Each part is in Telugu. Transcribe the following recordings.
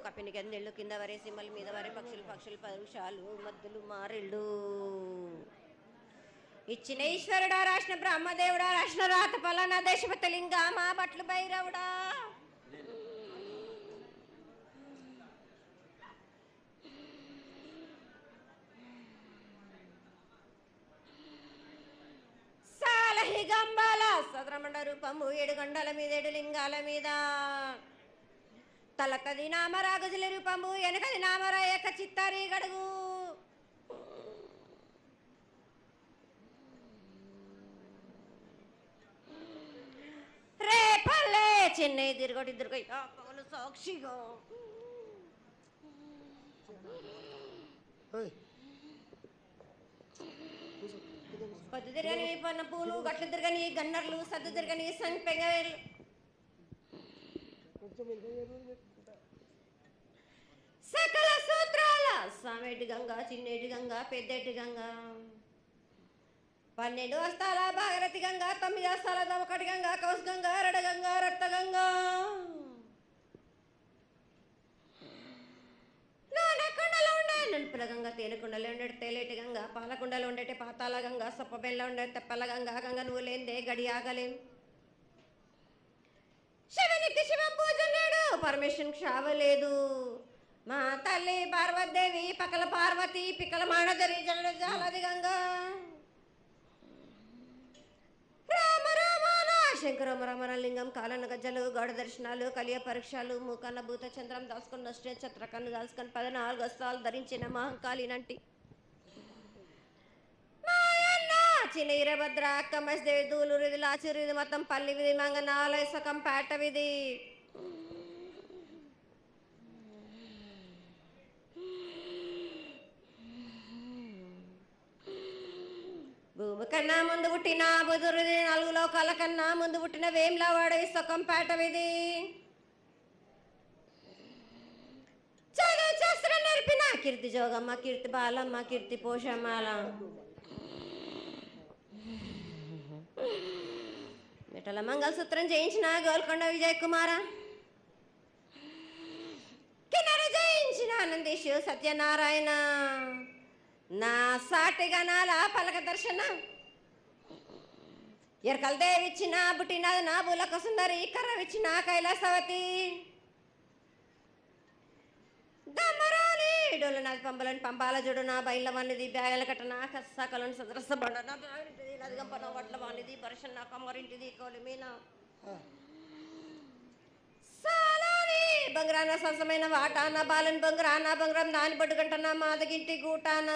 కపిని గందెళ్ళు కింద వరే సింహల మీద వరే పక్షులు పరుషాలు మద్దులు మారెళ్ళు. ఇచ్చిన ఈశ్వరుడా రాసిన బ్రహ్మదేవుడా రాసిన రాత పలానా దేశపతి లింగా మా బట్లు భైరవుడా. గంబాల సద్రమండ రూపము 7 గండల మీద 7 లింగాల మీద తలకది నామరా గజల రూపము వెనకది నామరా ఏక చిత్తారి గడుగు. రేపల్లే చెన్నై తిరుగటి దుర్గయ్య పగలు సాక్షిగా పొద్దు తిరగని పన్న పూలు గట్లు తిరగని గన్నర్లు సద్దు తిరగని సంపెంగలు సకల సూత్రాల సామేటి గంగా చిన్నేటి గంగా పెద్దేటి గంగా 12 హస్తాల భాగరథి గంగా 9 హస్తాల దవకటి గంగా కౌశ గంగా రడ గంగా రక్త గంగా నలుపుల గంగ తేనెకుండలో ఉండేటి తేలేటి గంగ పాలకుండలో ఉండేటి పాతాల గంగ సొప్ప బెల్ల ఉండే తెప్పల గంగ గంగ నువ్వు లేందే గడి ఆగలేం. శివునికి శివం పూజ లేడు పరమేశ్వరునికి క్షావలేదు. మా తల్లి పార్వతీదేవి పకల పార్వతి పికల మానదరి జల జాలది గంగా. రామ రామాన శంకరమ రమణలింగం కాలన గజ్జలు గౌడ దర్శనాలు కలియ పరీక్షలు మూకన్న భూత చంద్రం దాసుకొని నష్ట చత్రకన్ను దాసుకొని 14 హస్తాలు ధరించిన మహంకాళినంటి చిన్న ఈరభద్ర అక్క మసిదేవి దూలూరిది లాచూరిది మొత్తం పల్లి విధి మంగనాలయ సకం పేట విధి. భూమి కన్నా ముందు పుట్టిన బుధురుది 4 లోకాల కన్నా ముందు పుట్టిన వేములవాడ సొకంపేట విధి. చదువు శాస్త్రం నేర్పిన కీర్తి జోగమ్మ కీర్తి బాలమ్మ కీర్తి పోషమ్మాల మిటల మంగళసూత్రం చేయించిన గోల్కొండ విజయ్ కుమార కిన్నెర జయించిన ఆనందేశు సత్యనారాయణ నా సాటిగా నాలా పలక దర్శన ఎరకల దేవిచ్చిన బుట్టినది నా బులక సుందరి కర్రవిచ్చిన కైలాసవతి దమరాని డోలనాది పంబలని పంపాల జోడు నా బయల వానిది బ్యాగల కట్ట నా కసకలను సదరస బండ నా బ్యాగంటిది లదిగంపన వడ్ల వానిది పరషన్ నా కమ్మరింటిది కోలిమీన సాలాని బంగారాన సరసమైన వాటాన బాలని బంగారాన బంగారం దాని బొడ్డు గంటన మాదగింటి గూటాన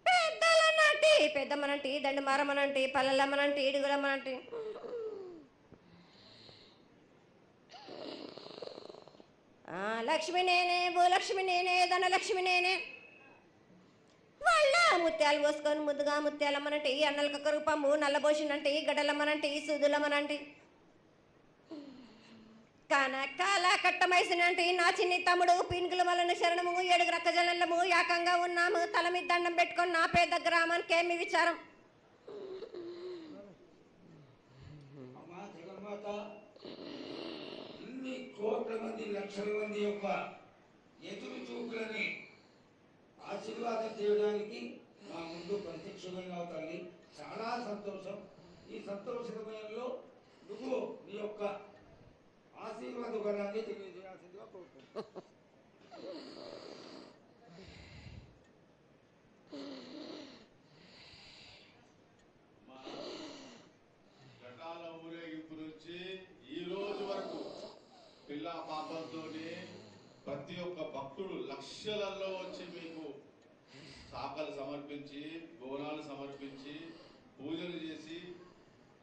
పెద్దలనంటి పెద్దమ్మనంటి దండు మారమ్మనంటి పల్లెలమ్మనంటి ఇడుగులమ్మనంటి లక్ష్మి నేనే భూలక్ష్మి నేనే ధనలక్ష్మి నేనే వాళ్ళ ముత్యాలు పోసుకొని ముద్దుగా ముత్యాలమ్మనంటి అన్నలకొక రూపము నల్లబోసినంటి గడ్డలమ్మనంటి సూదులమ్మనంటి కనకాల కట్టమైసినంటి నా చిన్ని తమ్ముడు పీనుగుల వలన శరణము 7 రక్క జనలము ఏకంగా ఉన్నాము తల మీద దండం పెట్టుకొని నా పేద గ్రామానికి ఏమి విచారం. ఇన్ని కోట్ల మంది లక్షల మంది యొక్క ఎదురు చూపులని ఆశీర్వాదం చేయడానికి మా ముందు ప్రత్యక్షంగా తల్లి చాలా సంతోషం. ఈ సంతోష సమయంలో నువ్వు నీ యొక్క ఆశీర్వాద బలాన్ని తెలియజేయాల్సిందిగా కోరుకుంటున్నాను. ఘటాల ఊరేగింపు నుంచి ఈ రోజు వరకు పిల్ల పాపంతోనే ప్రతి ఒక్క భక్తుడు లక్షలలో వచ్చి మీకు శాఖలు సమర్పించి బోనాలు సమర్పించి పూజలు చేసి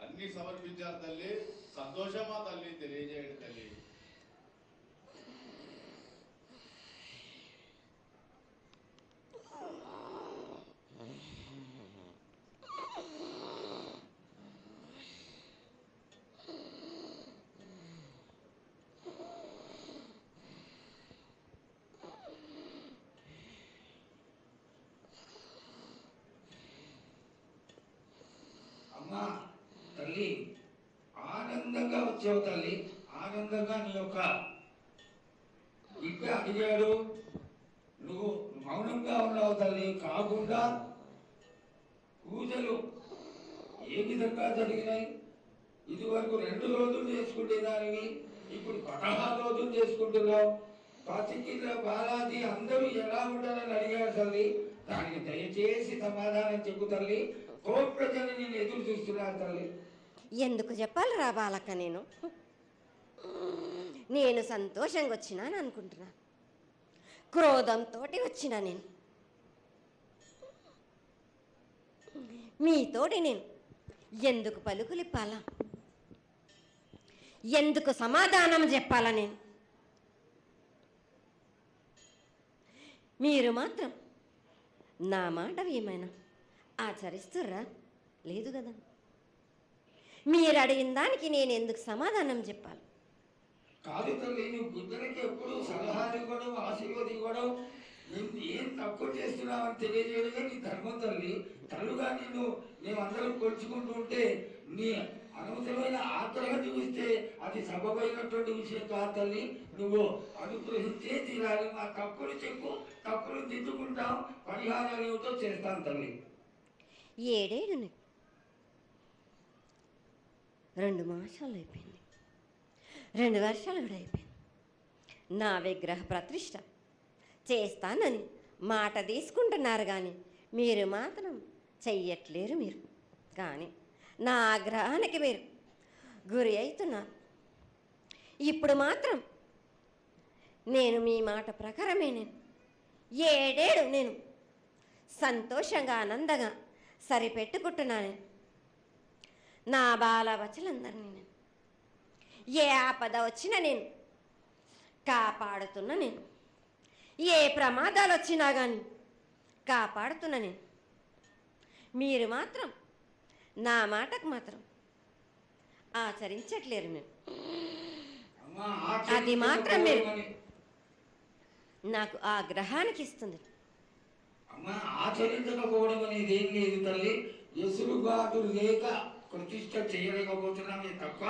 అన్ని సమర్పించారు తల్లి. సంతోషమా తల్లి తెలియజేయండి తల్లి. అమ్మా తల్లి ఆనందంగా వచ్చావు తల్లి, ఆనందంగా నీ యొక్క బిడ్డ అడిగాడు, నువ్వు మౌనంగా ఉన్నావు తల్లి. కాకుండా పూజలు ఏ విధంగా జరిగినాయి? ఇదివరకు 2 రోజులు చేసుకునేదానివి, ఇప్పుడు 16 రోజులు చేసుకుంటున్నావు. పసికిల బాలాజీ అందరూ ఎలా ఉంటారని అడిగారు తల్లి. దానికి దయచేసి సమాధానం చెప్పు తల్లి. కోటి ప్రజలు నేను ఎదురు చూస్తున్నారు తల్లి. ఎందుకు చెప్పాలి రా బాలక్క, నేను సంతోషంగా వచ్చినాను అనుకుంటున్నా, క్రోధంతో వచ్చినా నేను మీతోటి నేను ఎందుకు పలుకులిప్పాలా, ఎందుకు సమాధానం చెప్పాలా? నేను మీరు మాత్రం నా మాట ఏమైనా ఆచరిస్తుర్రా? లేదు కదా. మీరు అడిగిన దానికి నేను ఎందుకు సమాధానం చెప్పాలి? కాదు తల్లి, నువ్వు బుద్ధునికి ఎప్పుడు సలహాలు ఇవ్వడం, ఆశీర్వాదం ఇవ్వడం, నువ్వు ఏం తక్కువ చేస్తున్నావని తెలియజేయడమే నీ ధర్మం తల్లి. తల్లుగా మేమందరం కొలుచుకుంటూ ఉంటే నీ అనవసరమైన ఆగ్రహం చూపిస్తే అది సబబైనటువంటి విషయం కాదు తల్లి. నువ్వు అనుగ్రహించే తీరాలి. మా తప్పులు చెప్పు, తప్పులు దిద్దుకుంటాం, పరిహారాలు ఏమిటో చేస్తాను తల్లి. 7 ఏళ్ళు 2 మాసాలు అయిపోయింది, 2 వర్షాలు కూడా అయిపోయింది. నా విగ్రహ ప్రతిష్ట చేస్తానని మాట తీసుకుంటున్నారు కానీ మీరు మాత్రం చెయ్యట్లేరు. మీరు కానీ నా ఆగ్రహానికి మీరు గురి అవుతున్నారు. ఇప్పుడు మాత్రం నేను మీ మాట ప్రకారమే నేను 7 ఏళ్ళు నేను సంతోషంగా ఆనందంగా సరిపెట్టుకుంటున్నాను. నా బాలవచలందరినీ నేను ఏ ఆపద వచ్చినా నేను కాపాడుతున్నా. నేను ఏ ప్రమాదాలు వచ్చినా కానీ కాపాడుతున్నా. నేను మీరు మాత్రం నా మాటకు మాత్రం ఆచరించట్లేరు. నేను అది మాత్రం మీరు నాకు ఆ గ్రహానికి ఇస్తుంది. అమ్మా, ఆచరించకపోవడం అనేది ఏం లేదు తల్లి. ఎసురుబాటు లేక ప్రతిష్ట చేయలేకపోతున్నామే తప్ప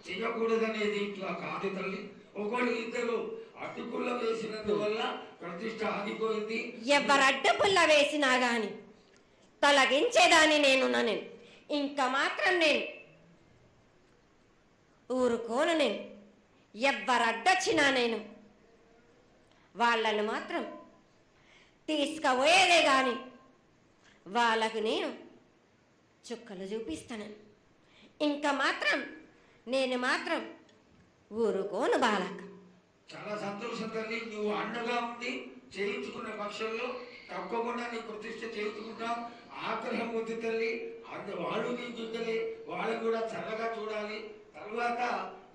చేయకూడదనేది ఇట్లా కాదు తల్లి. ఒకళ్ళు ఇద్దరు అడ్డుపుల్ల వేసినందువల్ల ప్రతిష్ట ఆగిపోయింది. ఎవరు అడ్డుపుల్ల వేసినా గాని తొలగించేదాన్ని నేను ఇంకా మాత్రం నేను ఊరుకోను. నేను ఎవరు అడ్డొచ్చినా నేను వాళ్ళను మాత్రం తీసుకుపోయేదే కానీ వాళ్ళకు నేను చుక్కలు చూపిస్తాను. ఇంకా మాత్రం నేను మాత్రం ఊరుకోను బాలక. చాలా సంతోషం తల్లి. నువ్వు అండగా ఉండి చేయించుకున్న పక్షంలో తప్పకుండా నీ ప్రతిష్ట చేయించుకుంటాం. ఆగ్రహం వద్దు తల్లి. వాళ్ళు నీ బిడ్డలే, వాళ్ళు కూడా చల్లగా చూడాలి. తర్వాత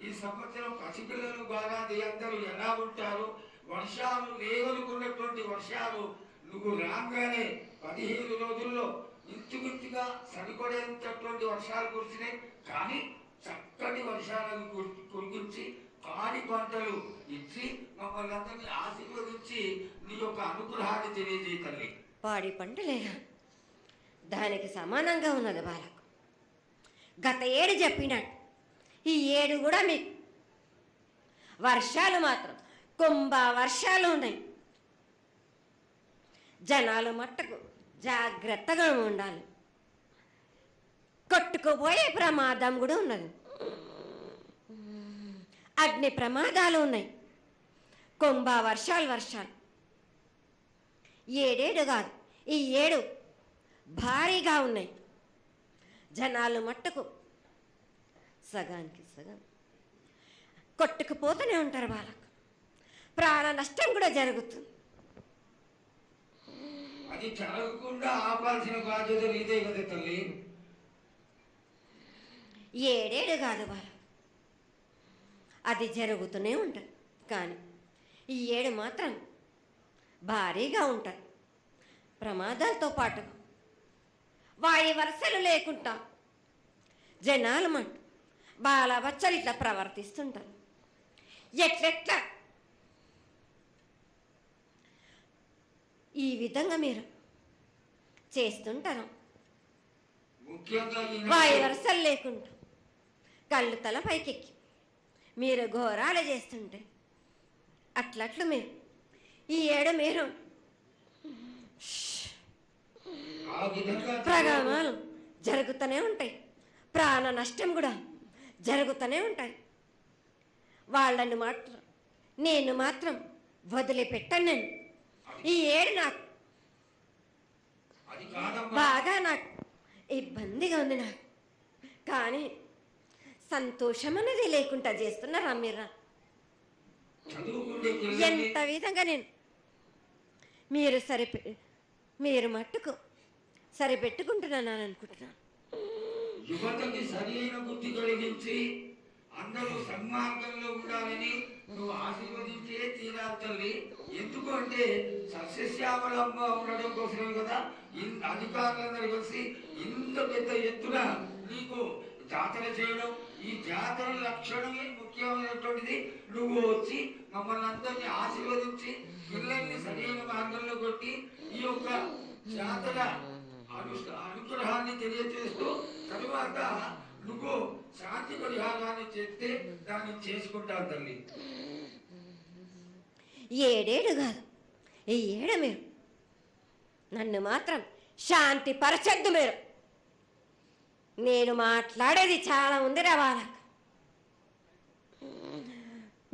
ఈ సంవత్సరం పసిపిల్లలు బాగా అందరూ ఎలా ఉంటారు? వర్షాలు లేవనుకున్నటువంటి వర్షాలు నువ్వు రాగానే 15 రోజుల్లో ఇంచుమించుగా సరిపడేటటువంటి వర్షాలు కురిసినాయి. కానీ చక్కటి వర్షాలను కురిపించి పాడి పంటలు ఇచ్చి మమ్మల్ని అందరినీ ఆశీర్వదించి నీ యొక్క అనుగ్రహాన్ని తెలియజేయ తల్లి. పాడి పంటలేగా దానికి సమానంగా ఉన్నది బాలకు. గత 7 చెప్పినట్టు ఈ 7 కూడా మీకు వర్షాలు మాత్రం కుంభ వర్షాలు ఉన్నాయి. జనాలు మట్టుకు జాగ్రత్తగా ఉండాలి. కొట్టుకుపోయే ప్రమాదం కూడా ఉన్నది. అగ్ని ప్రమాదాలు ఉన్నాయి. కుంభ వర్షాలు 7 కాదు, ఈ 7 భారీగా ఉన్నాయి. జనాలు మట్టుకు సగానికి సగం కొట్టుకుపోతూనే ఉంటారు. వాళ్ళకు ప్రాణ నష్టం కూడా జరుగుతుంది. అది జరగకుండా ఆపాల్సిన బాధ్యత నీదే కదా తల్లి. 7 కాదు వాళ్ళు, అది జరుగుతూనే ఉంటుంది. కానీ ఈ 7 మాత్రం భారీగా ఉంటాయి. ప్రమాదాలతో పాటు వాయు వరుసలు లేకుండా జనాలు మటు బాలబచ్చలు ఇట్లా ప్రవర్తిస్తుంటారు. ఎట్లెట్లా ఈ విధంగా మీరు చేస్తుంటారు. ముఖ్యంగా వాయు వరుసలు లేకుండా కళ్ళు తల పైకెక్కి మీరు ఘోరాలు చేస్తుంటే అట్లట్లు మీరు ఈ ఏడు మీరు ఆ విధంగా ప్రగామాలు జరుగుతూనే ఉంటాయి, ప్రాణ నష్టం కూడా జరుగుతూనే ఉంటాయి. వాళ్ళని మాత్రం నేను మాత్రం వదిలిపెట్టాను. నేను ఈ ఏడు నాకు అది కాదమ్మా. బాగా నాకు ఇబ్బందిగా ఉంది నాకు, కానీ సంతోషం అనేది లేకుండా చేస్తున్నారా మీరా? చదువుకుంటే పిల్లల్ని ఎంత విధంగా నేను మీరు మట్టుకు సరిపెట్టుకుంటున్నాను అనుకుంటున్నాను. యువతకి సరైన బుద్ధి కలిగించి అందరూ సన్మార్గంలో ఉండాలని నువ్వు ఆశీర్వదించే తీరాలి తల్లి. ఎందుకు అంటే సస్యశ్యామలంగా ఉండడం కోసమే కదా అధికారులందరూ కలిసి ఇంత పెద్ద ఎత్తున నీకు జాతర చేయడం. ఈ జాతర లక్షణమే ముఖ్యమైనటువంటిది. నువ్వు వచ్చి మమ్మల్ని అందరినీ ఆశీర్వదించి పిల్లల్ని సరైన మార్గంలో కొట్టి ఈ యొక్క జాతర అనుగ్రహాన్ని తెలియజేస్తూ తరువాత నువ్వు శాంతి పరిహారాన్ని చేస్తే దాన్ని చేసుకుంటావు తల్లి. ఏడేడు కాదు, ఈ ఏడు మీరు నన్ను మాత్రం శాంతి పరచద్దు. నేను మాట్లాడేది చాలా ఉంది వాళ్ళకి.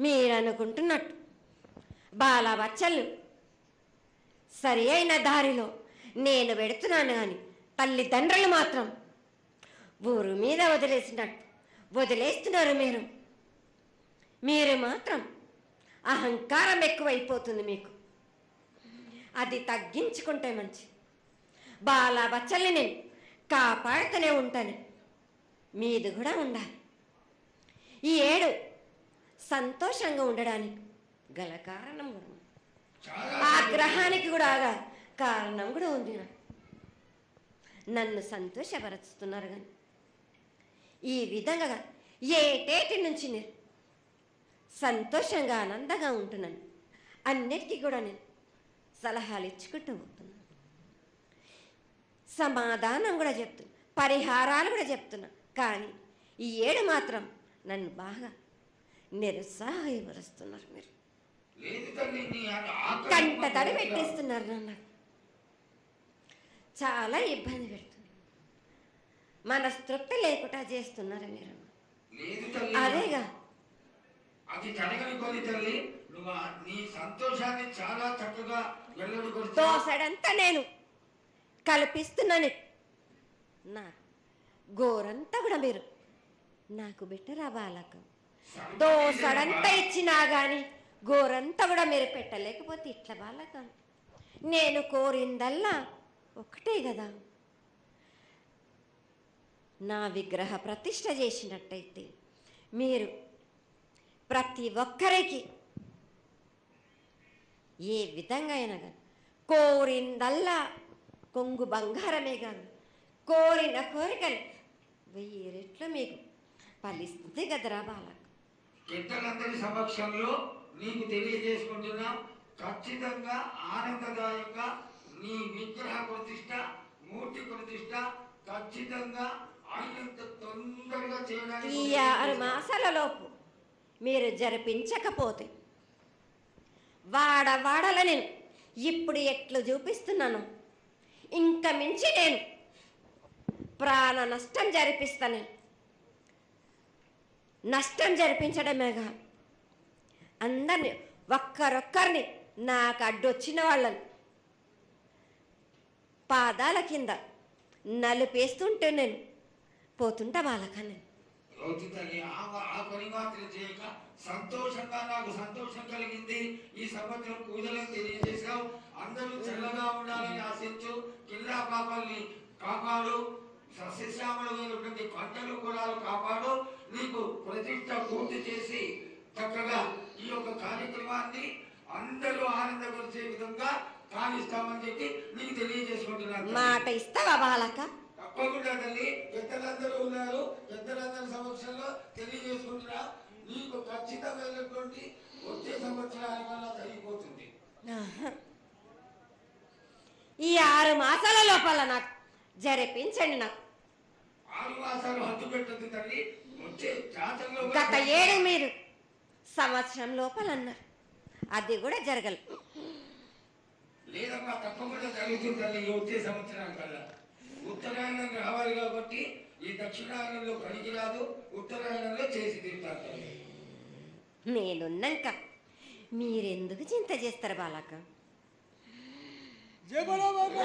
మీరు అనుకుంటున్నట్టు బాలబచ్చలు సరి అయిన దారిలో నేను పెడుతున్నాను, కానీ తల్లిదండ్రులు మాత్రం ఊరు మీద వదిలేస్తున్నారు. మీరు మాత్రం అహంకారం ఎక్కువైపోతుంది మీకు. అది తగ్గించుకుంటే మంచి. బాలబచ్చల్ని నేను కాపాడుతూనే ఉంటాను, మీది కూడా ఉండాలి. ఈ ఏడు సంతోషంగా ఉండడానికి గల కారణం కూడా ఉంది. ఆ గ్రహానికి కూడా కారణం కూడా ఉంది. నన్ను సంతోషపరుస్తున్నారు, కానీ ఈ విధంగా ఏటేటి నుంచి నేను సంతోషంగా ఆనందంగా ఉంటున్నాను. అన్నిటికీ కూడా నేను సలహాలు ఇచ్చుకుంటూ పోతున్నాను, సమాధానం కూడా చెప్తున్నా, పరిహారాలు కూడా చెప్తున్నా. కానీ ఈ ఏడు మాత్రం నన్ను బాగా నిరుత్సాహపరుస్తున్నారు. మీరు కంట తడి పెట్టేస్తున్నారు, నన్ను చాలా ఇబ్బంది పెడుతుంది, మనస్తృప్తి లేకుండా చేస్తున్నారు మీరు. అదేగా అది జరగని కొని తల్లి. నువ్వు నీ సంతోషాన్ని చాలా చక్కగా దోసడంతా నేను కల్పిస్తున్నాను. నా గోరంతా కూడా మీరు నాకు బెట్టరా బాలక. దోసడంతా ఇచ్చినా కానీ గోరంతా కూడా మీరు పెట్టలేకపోతే ఇట్లా బాలక. నేను కోరిందల్లా ఒకటే కదా, నా విగ్రహ ప్రతిష్ఠ చేసినట్టయితే మీరు ప్రతి ఒక్కరికి ఏ విధంగా అయినా కానీ కోరిందల్లా కొంగు బంగారమే కాదు, కోరిన కోరికలు 1000 రెట్లు మీకు ఫలిస్తుంది కదరా బాలక. పెద్దలందరి సమక్షంలో నీకు తెలియజేసుకుంటున్నాం, ఖచ్చితంగా ఆనందదాయంగా నీ విగ్రహ ప్రతిష్ట, మూర్తి ప్రతిష్ట ఖచ్చితంగా అయినంత తొందరగా చేయడానికి. ఈ 6 మాసాల లోపు మీరు జరిపించకపోతే వాడవాడల నేను ఇప్పుడు ఎట్లు చూపిస్తున్నాను, ఇంకా మించి నేను ప్రాణ నష్టం జరిపిస్తాను. నష్టం జరిపించడమేగా, అందరినీ ఒక్కరొక్కరిని నాకు అడ్డొచ్చిన వాళ్ళని పాదాల కింద నలిపేస్తుంటే నేను పోతుంటా వాళ్ళకని. ఆ పని మాత్రం చేయక సంతోషంగా నాకు సంతోషం కలిగింది. ఈ సంవత్సరం పూజలను తెలియజేశావు. అందరూ చల్లగా ఉండాలని ఆశించు. కిల్లా పాపాలని కాపాడు, సస్యశ్యామలమైనటువంటి పంటలు పొలాలు కాపాడు. నీకు ప్రతిష్ట పూర్తి చేసి చక్కగా ఈ యొక్క కార్యక్రమాన్ని అందరూ ఆనందపరిచే విధంగా కానిస్తామని చెప్పి నీకు తెలియజేసుకుంటున్నాను. మాట ఇస్తావా బాలక? తప్పకుండా తల్లి. పెద్దలందరూ ఉన్నారు, పెద్దలందరి సమక్షంలో తెలియజేసుకుంటున్నా. నీకు ఖచ్చితమైనటువంటి వచ్చే సంవత్సరాల వల్ల జరిగిపోతుంది. ఈ 6 మాసాల లోపల నాకు జరిపించండి. నాకు 6 మాసాలు హద్దు పెట్టదు తల్లి. వచ్చే జాతరలో గత ఏడు మీరు సంవత్సరం లోపలన్నారు, అది కూడా జరగలేదు. లేదమ్మా తప్పకుండా జరుగుతుంది తల్లి. ఈ వచ్చే సంవత్సరం కల్లా ఉత్తరాయణం రావాలి కాబట్టి ఈ దక్షిణాయనంలో పనికి రాదు, ఉత్తరాయణంలో చేసి తీరుతారు తల్లి. నేనున్నాక మీరెందుకు చింత చేస్తారు బాలక? జయ బలో బాబా